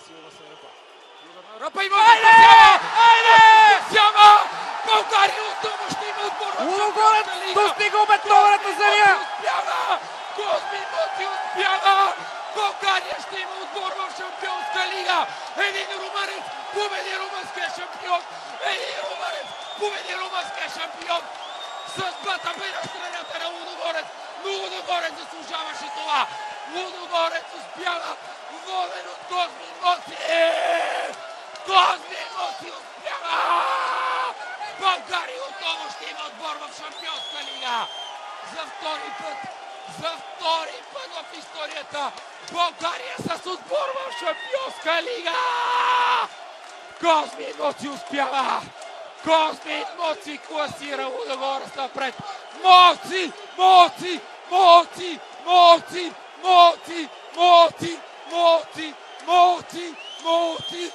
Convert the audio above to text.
Силва се ръпа. Ръпа и може да спасява! България отново ще има отбор в Лудогорец достига обетованата земя! Козми Моци успява! България ще има отбор в Шампионска лига! Един румънец победи румънския шампион! Един румънец победи румънския шампион! Съдбата бе на страната на Лудогорец, но Лудогорец заслужаваше това! Лудогорец успява, воден от Козми Моци! Козми Моци успява! България отново ще има отбор в Шампионска лига! За втори път в историята България с отбор в Шампионска лига! Козми Моци успява! Козми Моци класира Лудогорец напред! Моци! Моци! Моци! Моци! Моци! Моци! Моци! Моци! Моци!